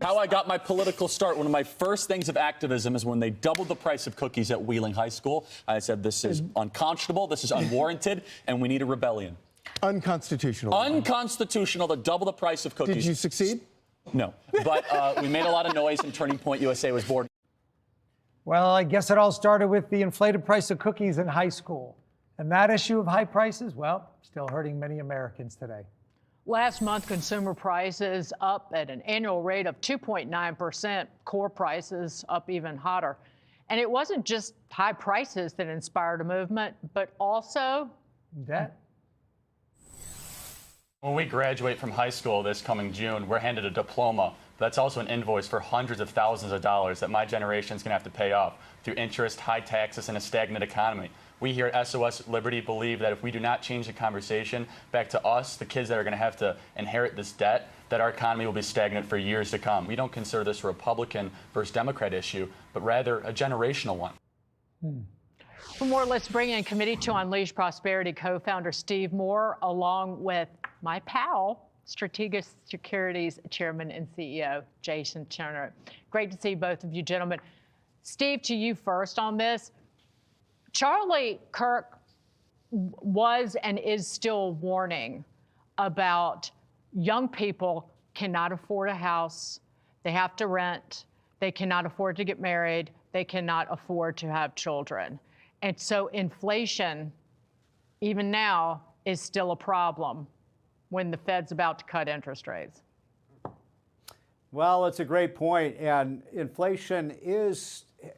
How I got my political start, one of my first things of activism is when they doubled the price of cookies at Wheeling High School. I said, this is unconscionable, this is unwarranted, and we need a rebellion. Unconstitutional. Unconstitutional to double the price of cookies. Did you succeed? No. But we made a lot of noise, and Turning Point USA was born. Well, I guess it all started with the inflated price of cookies in high school. And that issue of high prices, well, still hurting many Americans today. Last month, consumer prices up at an annual rate of 2.9%, core prices up even hotter. And it wasn't just high prices that inspired a movement, but also debt. When we graduate from high school this coming June, we're handed a diploma. That's also an invoice for hundreds of thousands of dollars that my generation is going to have to pay off through interest, high taxes, and a stagnant economy. We here at SOS Liberty believe that if we do not change the conversation back to us, the kids that are going to have to inherit this debt, that our economy will be stagnant for years to come. We don't consider this a Republican versus Democrat issue, but rather a generational one. For more, let's bring in Committee to Unleash Prosperity co-founder Steve Moore, along with my pal, Strategas Securities Chairman and CEO Jason Trennert. Great to see both of you gentlemen. Steve, to you first on this. Charlie Kirk was and is still warning about young people cannot afford a house, they have to rent, they cannot afford to get married, they cannot afford to have children. And so inflation, even now, is still a problem when the Fed's about to cut interest rates. Well, it's a great point, and inflation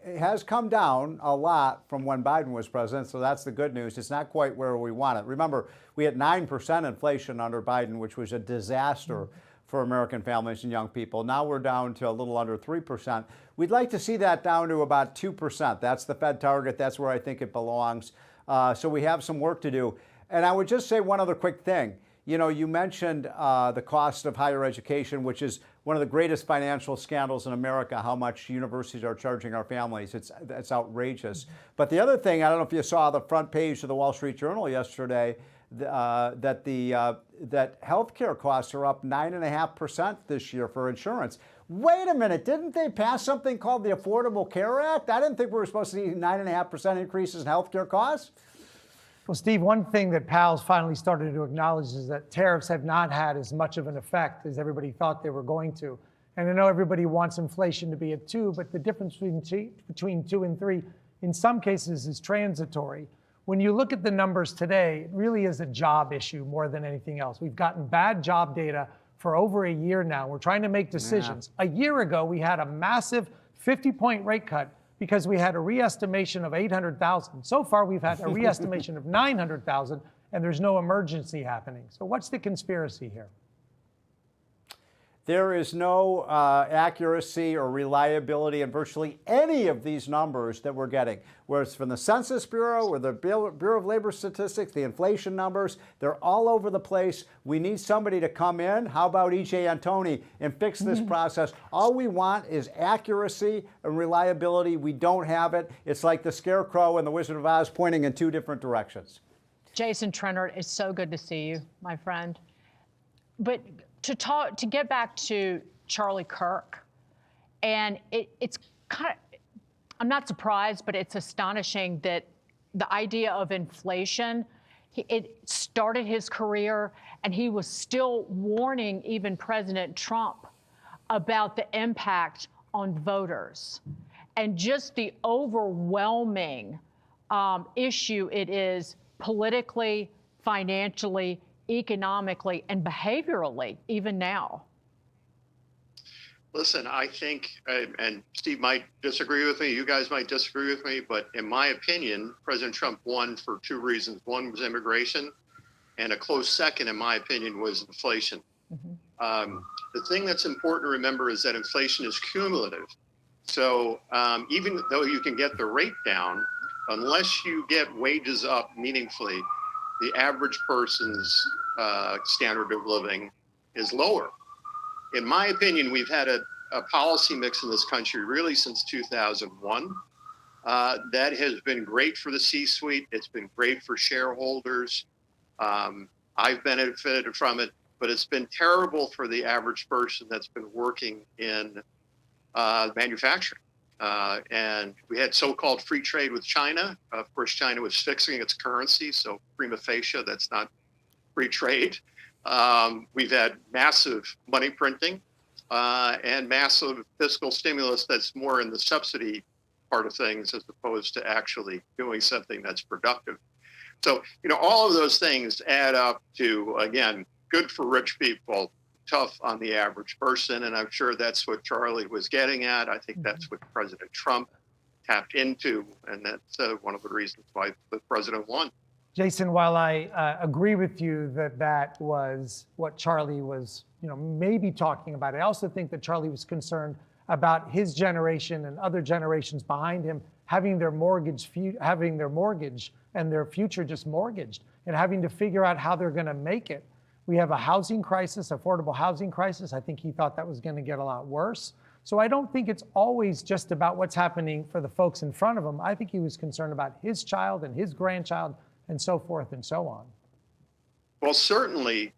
has come down a lot from when Biden was president, so that's the good news. It's not quite where we want it. Remember, we had 9% inflation under Biden, which was a disaster for American families and young people. Now we're down to a little under 3%. We'd like to see that down to about 2%. That's the Fed target. That's where I think it belongs. So we have some work to do. And I would just say one other quick thing. You know, you mentioned the cost of higher education, which is one of the greatest financial scandals in America, how much universities are charging our families. It's outrageous. But the other thing, I don't know if you saw the front page of the Wall Street Journal yesterday, that healthcare costs are up 9.5% this year for insurance. Wait a minute, didn't they pass something called the Affordable Care Act? I didn't think we were supposed to see 9.5% increases in healthcare costs. Well, Steve, one thing that Powell's finally started to acknowledge is that tariffs have not had as much of an effect as everybody thought they were going to. And I know everybody wants inflation to be at 2, but the difference between 2 and 3 in some cases is transitory. When you look at the numbers today, it really is a job issue more than anything else. We've gotten bad job data for over a year now. We're trying to make decisions. Yeah. A year ago, we had a massive 50-point rate cut because we had a re-estimation of 800,000. So far, we've had a re-estimation of 900,000, and there's no emergency happening. So what's the conspiracy here? There is no accuracy or reliability in virtually any of these numbers that we're getting. Whether it's from the Census Bureau or the Bureau of Labor Statistics, the inflation numbers, they're all over the place. We need somebody to come in. How about E.J. Antoni and fix this process? All we want is accuracy and reliability. We don't have it. It's like the Scarecrow and the Wizard of Oz pointing in 2 different directions. Jason Trennert, it's so good to see you, my friend. But to get back to Charlie Kirk, and it's kind of, I'm not surprised, but it's astonishing that the idea of inflation, it started his career, and he was still warning even President Trump about the impact on voters and just the overwhelming issue it is politically, financially, economically, and behaviorally, even now. Listen, I think, and Steve might disagree with me, you guys might disagree with me, but in my opinion, President Trump won for 2 reasons. One was immigration, and a close second, in my opinion, was inflation. The thing that's important to remember is that inflation is cumulative. So even though you can get the rate down, unless you get wages up meaningfully, the average person's standard of living is lower. In my opinion, we've had a policy mix in this country really since 2001 that has been great for the C-suite. It's been great for shareholders. I've benefited from it. but it's been terrible for the average person that's been working in manufacturing. And we had so-called free trade with China. Of course, China was fixing its currency, so prima facie, that's not free trade. We've had massive money printing and massive fiscal stimulus that's more in the subsidy part of things as opposed to actually doing something that's productive. So, all of those things add up to, again, good for rich people, tough on the average person. And I'm sure that's what Charlie was getting at. I think that's what President Trump tapped into. And that's one of the reasons why the president won. Jason, while I agree with you that that was what Charlie was, maybe talking about, I also think that Charlie was concerned about his generation and other generations behind him having their mortgage and their future just mortgaged and having to figure out how they're going to make it. We have a housing crisis, affordable housing crisis. I think he thought that was going to get a lot worse. So I don't think it's always just about what's happening for the folks in front of him. I think he was concerned about his child and his grandchild and so forth and so on. Well, certainly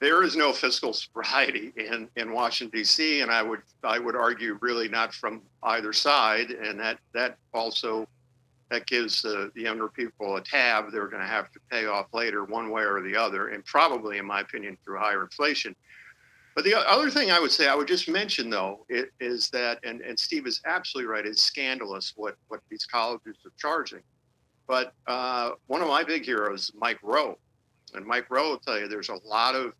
there is no fiscal sobriety in Washington, D.C., and I would argue really not from either side, and that also gives the younger people a tab they're going to have to pay off later one way or the other, and probably, in my opinion, through higher inflation. But the other thing I would say, I would just mention, though, is that, and Steve is absolutely right, it's scandalous what these colleges are charging. But one of my big heroes is Mike Rowe. And Mike Rowe will tell you there's a lot of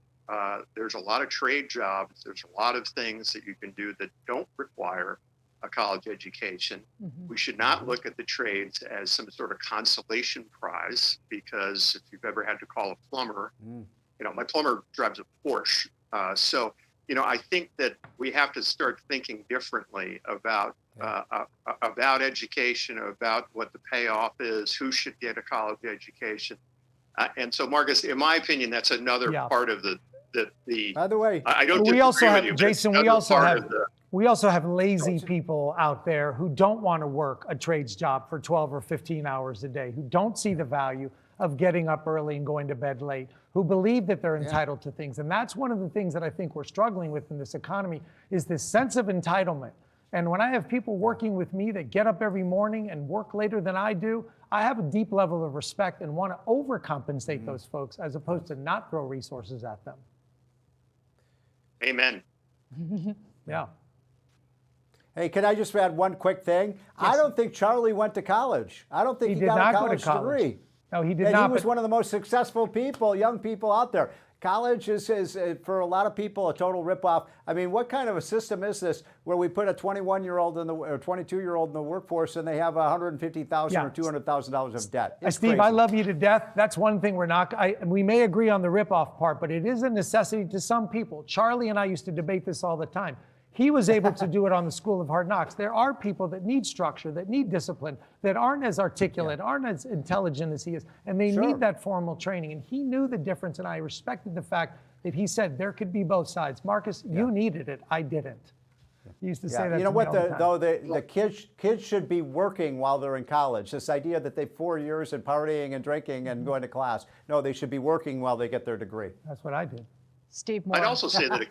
trade jobs, there's a lot of things that you can do that don't require a college education. We should not look at the trades as some sort of consolation prize, because if you've ever had to call a plumber, my plumber drives a Porsche. So I think that we have to start thinking differently about education, about what the payoff is, who should get a college education. And so, Marcus, in my opinion, that's another part of the. By the way, I don't. We also have, you, Jason. We also have lazy people out there who don't want to work a trades job for 12 or 15 hours a day, who don't see the value of getting up early and going to bed late, who believe that they're entitled to things. And that's one of the things that I think we're struggling with in this economy, is this sense of entitlement. And when I have people working with me that get up every morning and work later than I do, I have a deep level of respect and want to overcompensate those folks as opposed to not throw resources at them. Amen. Yeah. Hey, can I just add one quick thing? Yes. I don't think Charlie went to college. I don't think he got a college degree. No, he did not. He was one of the most successful people, young people out there. College is for a lot of people, a total ripoff. I mean, what kind of a system is this where we put a 21-year-old or 22-year-old in the workforce and they have $150,000 or $200,000 of debt? It's Steve, crazy. I love you to death. That's one thing we may agree on the ripoff part, but it is a necessity to some people. Charlie and I used to debate this all the time. He was able to do it on the School of Hard Knocks. There are people that need structure, that need discipline, that aren't as articulate, aren't as intelligent as he is, and they need that formal training. And he knew the difference, and I respected the fact that he said there could be both sides. Marcus, you needed it, I didn't. He used to say that. You know to what, me all the time. the kids should be working while they're in college. This idea that they 4 years and partying and drinking and going to class. No, they should be working while they get their degree. That's what I did. Steve Moore. I'd also say that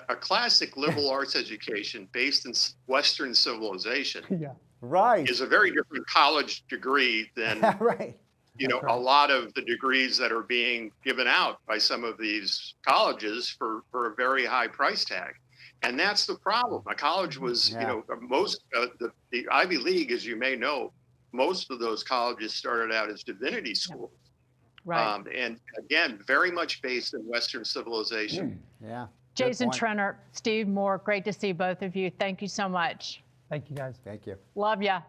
a classic liberal arts education based in Western civilization is a very different college degree than a lot of the degrees that are being given out by some of these colleges for a very high price tag. And that's the problem. A college was, most the Ivy League, as you may know, most of those colleges started out as divinity schools. Right. And again, very much based in Western civilization. Jason Trennert, Steve Moore, great to see both of you. Thank you so much. Thank you, guys. Thank you. Love ya.